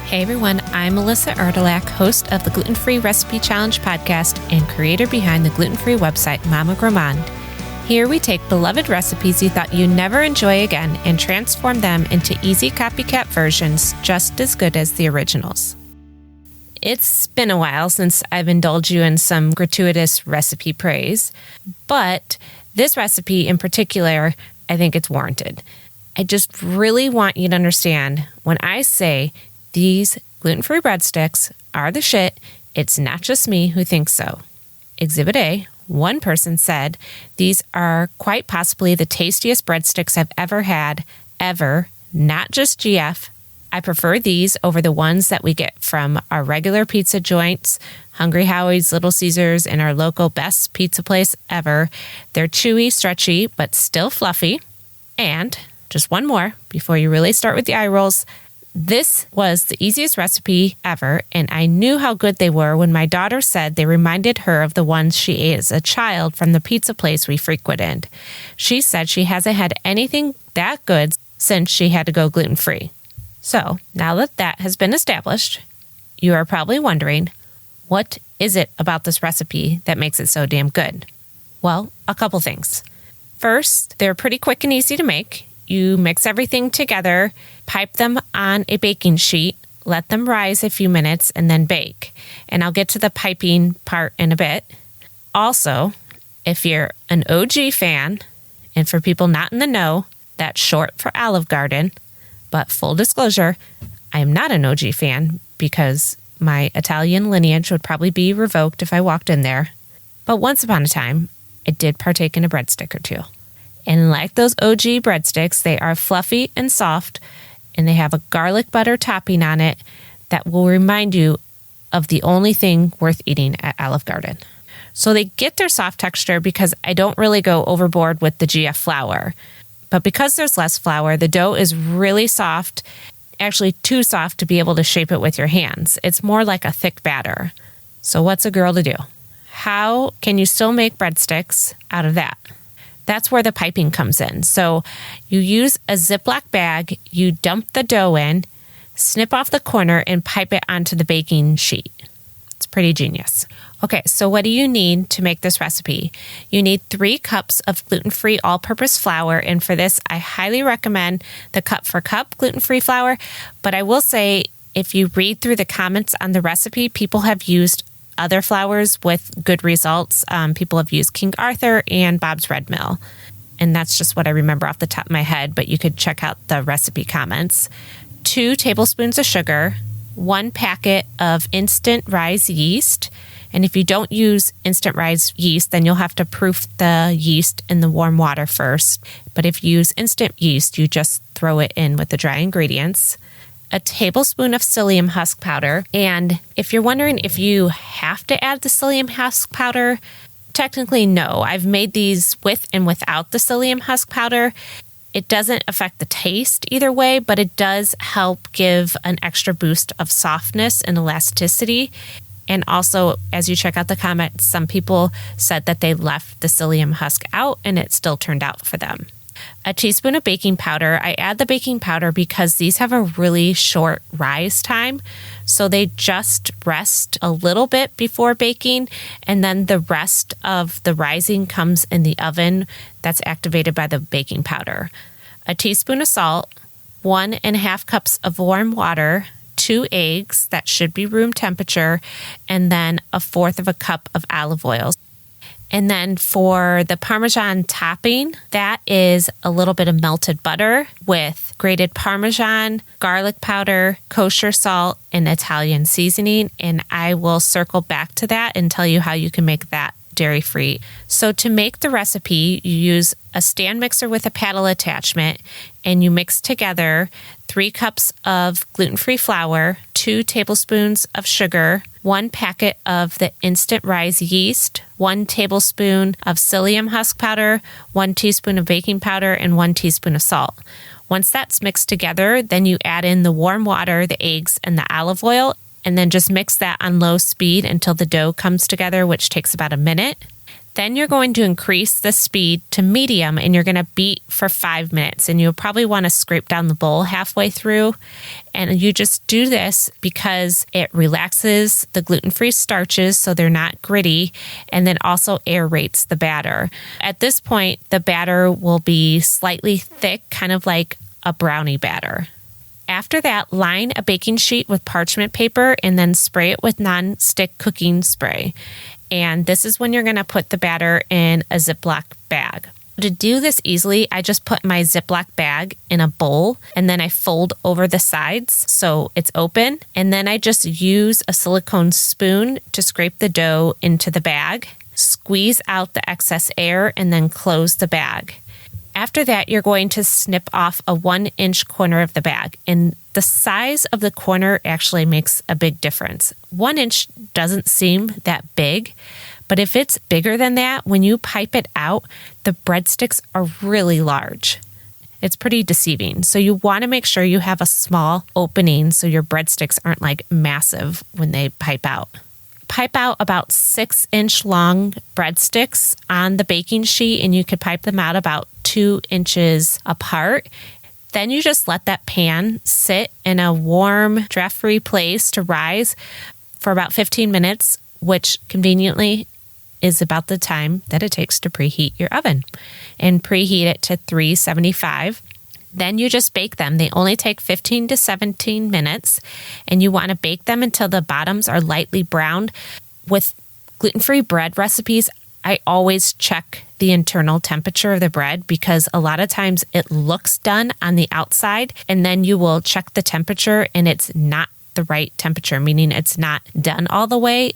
Hey everyone, I'm Melissa Erdelak, host of the Gluten-Free Recipe Challenge podcast and creator behind the gluten-free website Mama Gourmand. Here we take beloved recipes you thought you'd never enjoy again and transform them into easy copycat versions just as good as the originals. It's been a while since I've indulged you in some gratuitous recipe praise, but this recipe in particular, I think it's warranted. I just really want you to understand when I say these gluten-free breadsticks are the shit, it's not just me who thinks so. Exhibit A, one person said, these are quite possibly the tastiest breadsticks I've ever had, ever, not just GF. I prefer these over the ones that we get from our regular pizza joints, Hungry Howie's, Little Caesars, and our local best pizza place ever. They're chewy, stretchy, but still fluffy. And just one more before you really start with the eye rolls. This was the easiest recipe ever, and I knew how good they were when my daughter said they reminded her of the ones she ate as a child from the pizza place we frequented. She said she hasn't had anything that good since she had to go gluten-free. So, now that that has been established, you are probably wondering, what is it about this recipe that makes it so damn good? Well, a couple things. First, they're pretty quick and easy to make. You mix everything together, pipe them on a baking sheet, let them rise a few minutes, and then bake. And I'll get to the piping part in a bit. Also, if you're an OG fan, and for people not in the know, that's short for Olive Garden. But full disclosure, I am not an OG fan because my Italian lineage would probably be revoked if I walked in there. But once upon a time, I did partake in a breadstick or two. And like those OG breadsticks, they are fluffy and soft, and they have a garlic butter topping on it that will remind you of the only thing worth eating at Olive Garden. So they get their soft texture because I don't really go overboard with the GF flour. But because there's less flour, the dough is really soft, actually too soft to be able to shape it with your hands. It's more like a thick batter. So what's a girl to do? How can you still make breadsticks out of that? That's where the piping comes in. So you use a Ziploc bag, you dump the dough in, snip off the corner, and pipe it onto the baking sheet. It's pretty genius. Okay, so what do you need to make this recipe? You need 3 cups of gluten-free all-purpose flour, and for this, I highly recommend the cup for cup gluten-free flour, but I will say if you read through the comments on the recipe, people have used other flours with good results. People have used King Arthur and Bob's Red Mill. And that's just what I remember off the top of my head, but you could check out the recipe comments. 2 tablespoons of sugar, 1 packet of instant rise yeast. And if you don't use instant rise yeast, then you'll have to proof the yeast in the warm water first. But if you use instant yeast, you just throw it in with the dry ingredients. A tablespoon of psyllium husk powder. And if you're wondering if you have to add the psyllium husk powder, technically no. I've made these with and without the psyllium husk powder. It doesn't affect the taste either way, but it does help give an extra boost of softness and elasticity. And also, as you check out the comments, some people said that they left the psyllium husk out and it still turned out for them. A teaspoon of baking powder. I add the baking powder because these have a really short rise time. So they just rest a little bit before baking, and then the rest of the rising comes in the oven that's activated by the baking powder. A teaspoon of salt, 1.5 cups of warm water, 2 eggs that should be room temperature, and then 1/4 cup of olive oil. And then for the Parmesan topping, that is a little bit of melted butter with grated Parmesan, garlic powder, kosher salt, and Italian seasoning. And I will circle back to that and tell you how you can make that dairy-free. So to make the recipe, you use a stand mixer with a paddle attachment, and you mix together 3 cups of gluten-free flour, 2 tablespoons of sugar, 1 packet of the instant rise yeast, 1 tablespoon of psyllium husk powder, 1 teaspoon of baking powder, and 1 teaspoon of salt. Once that's mixed together, then you add in the warm water, the eggs, and the olive oil, and then just mix that on low speed until the dough comes together, which takes about a minute. Then you're going to increase the speed to medium and you're going to beat for 5 minutes. And you'll probably want to scrape down the bowl halfway through. And you just do this because it relaxes the gluten-free starches so they're not gritty, and then also aerates the batter. At this point, the batter will be slightly thick, kind of like a brownie batter. After that, line a baking sheet with parchment paper and then spray it with non-stick cooking spray. And this is when you're going to put the batter in a Ziploc bag. To do this easily, I just put my Ziploc bag in a bowl and then I fold over the sides so it's open. And then I just use a silicone spoon to scrape the dough into the bag, squeeze out the excess air, and then close the bag. After that, you're going to snip off a 1-inch corner of the bag. And the size of the corner actually makes a big difference. 1 inch doesn't seem that big, but if it's bigger than that, when you pipe it out, the breadsticks are really large. It's pretty deceiving. So you want to make sure you have a small opening so your breadsticks aren't like massive when they pipe out. Pipe out about 6-inch long breadsticks on the baking sheet, and you could pipe them out about 2 inches apart. Then you just let that pan sit in a warm, draft-free place to rise for about 15 minutes, which conveniently is about the time that it takes to preheat your oven. And preheat it to 375. Then you just bake them. They only take 15 to 17 minutes, and you want to bake them until the bottoms are lightly browned. With gluten-free bread recipes, I always check the internal temperature of the bread because a lot of times it looks done on the outside, and then you will check the temperature and it's not the right temperature, meaning it's not done all the way.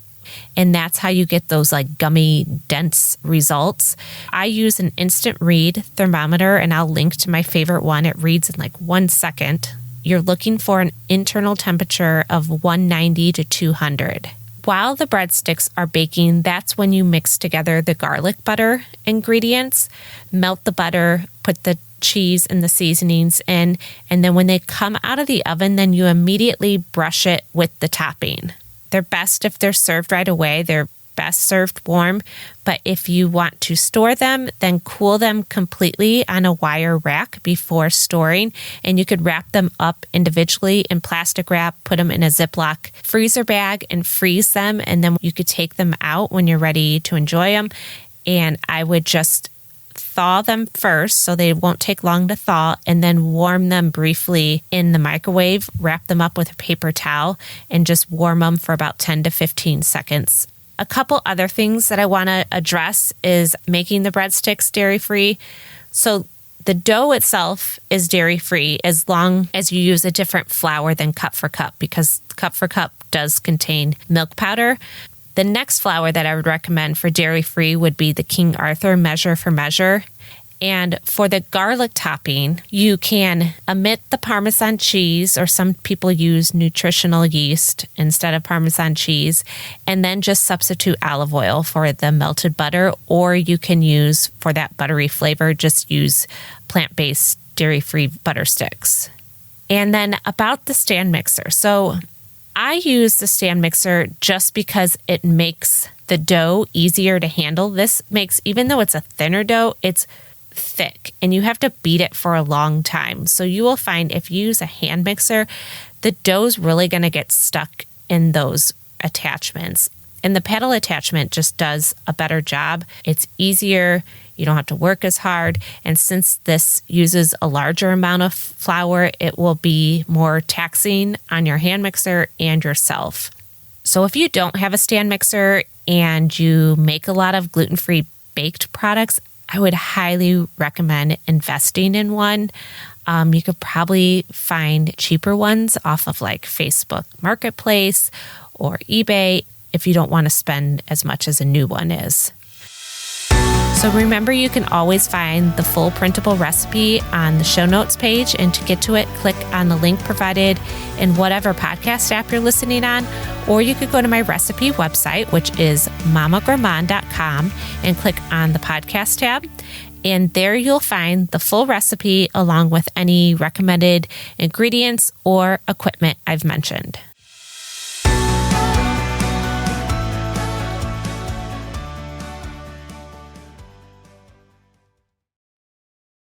And that's how you get those like gummy, dense results. I use an instant read thermometer, and I'll link to my favorite one. It reads in like 1 second. You're looking for an internal temperature of 190 to 200. While the breadsticks are baking, that's when you mix together the garlic butter ingredients, melt the butter, put the cheese and the seasonings in, and then when they come out of the oven, then you immediately brush it with the topping. They're best if they're served right away. They're best served warm. But if you want to store them, then cool them completely on a wire rack before storing. And you could wrap them up individually in plastic wrap, put them in a Ziploc freezer bag and freeze them. And then you could take them out when you're ready to enjoy them. And I would just thaw them first so they won't take long to thaw, and then warm them briefly in the microwave, wrap them up with a paper towel, and just warm them for about 10 to 15 seconds. A couple other things that I want to address is making the breadsticks dairy-free. So the dough itself is dairy-free as long as you use a different flour than Cup for Cup, because Cup for Cup does contain milk powder. The next flour that I would recommend for dairy-free would be the King Arthur Measure for Measure. And for the garlic topping, you can omit the Parmesan cheese, or some people use nutritional yeast instead of Parmesan cheese, and then just substitute olive oil for the melted butter, or you can use, for that buttery flavor, just use plant-based dairy-free butter sticks. And then about the stand mixer. So I use the stand mixer just because it makes the dough easier to handle. This makes, even though it's a thinner dough, it's thick and you have to beat it for a long time. So you will find if you use a hand mixer, the dough's really going to get stuck in those attachments. And the paddle attachment just does a better job. It's easier. You don't have to work as hard. And since this uses a larger amount of flour, it will be more taxing on your hand mixer and yourself. So if you don't have a stand mixer and you make a lot of gluten-free baked products, I would highly recommend investing in one. You could probably find cheaper ones off of like Facebook Marketplace or eBay if you don't want to spend as much as a new one is. So remember, you can always find the full printable recipe on the show notes page, and to get to it, click on the link provided in whatever podcast app you're listening on, or you could go to my recipe website, which is mamagourmand.com, and click on the podcast tab. And there you'll find the full recipe along with any recommended ingredients or equipment I've mentioned.